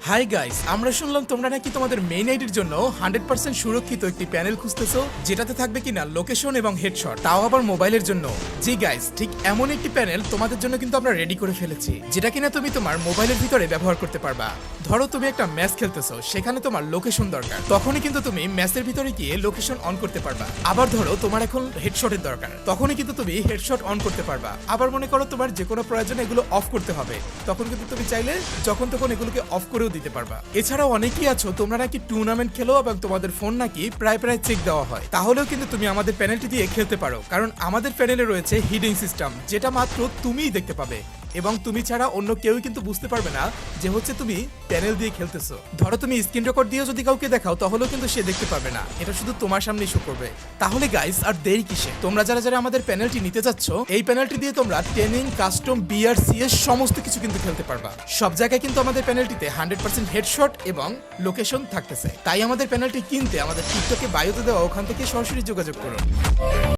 Hi guys, আমরা শুনলাম তোমরা নাকি তোমাদের মেইন আইডির জন্য 100% সুরক্ষিত একটি প্যানেল খুঁজতেছো যেটাতে থাকবে কিনা লোকেশন এবং হেডশট, তাও আবার মোবাইলের জন্য। জি গাইস, ঠিক এমন একটি প্যানেল তোমাদের জন্য কিন্তু আমরা রেডি করে ফেলেছি, যেটা কিনা তুমি তোমার মোবাইলের ভিতরে ব্যবহার করতে পারবা। ধরো তুমি একটা ম্যাচ খেলতেছো, সেখানে তোমার লোকেশন দরকার, তখনই কিন্তু তুমি ম্যাচের ভিতরে গিয়ে লোকেশন অন করতে পারবা। আবার ধরো তোমার এখন হেডশটের দরকার, তখনই কিন্তু তুমি হেডশট অন করতে পারবা। আবার মনে করো তোমার যে কোনো প্রয়োজনে এগুলো অফ করতে হবে, তখন কিন্তু তুমি চাইলে যখন তখন এগুলোকে অফ করেও দিতে পারবা। এছাড়াও অনেকেই আছো তোমরা নাকি টুর্নামেন্ট খেলো এবং তোমাদের ফোন নাকি প্রায় চেক দেওয়া হয়, তাহলেও কিন্তু তুমি আমাদের প্যানেলটি দিয়ে খেলতে পারো, কারণ আমাদের প্যানেলে রয়েছে হিডিং সিস্টেম, যেটা মাত্র তুমিই দেখতে পাবে এবং তুমি ছাড়া অন্য কেউই কিন্তু বুঝতে পারবে না যে হচ্ছে তুমি প্যানেল দিয়ে খেলতেছো। ধরো তুমি স্ক্রিন রেকর্ড দিয়েও যদি কাউকে দেখাও, তাহলেও কিন্তু সে দেখতে পারবে না, এটা শুধু তোমার সামনেই শো করবে। তাহলে গাইস আর দেরি কিসে, তোমরা যারা যারা আমাদের প্যানেলটি নিতে যাচ্ছ, এই প্যানেলটি দিয়ে তোমরা ট্রেনিং, কাস্টম, বিআরসিএস সমস্ত কিছু কিন্তু খেলতে পারবা। সব জায়গায় কিন্তু আমাদের প্যানেলটিতে 100% হেডশট এবং লোকেশন থাকতেছে। তাই আমাদের প্যানেলটি কিনতে আমাদের টিকটকে বায়োতে দেওয়া ওখান থেকে সরাসরি যোগাযোগ করুন।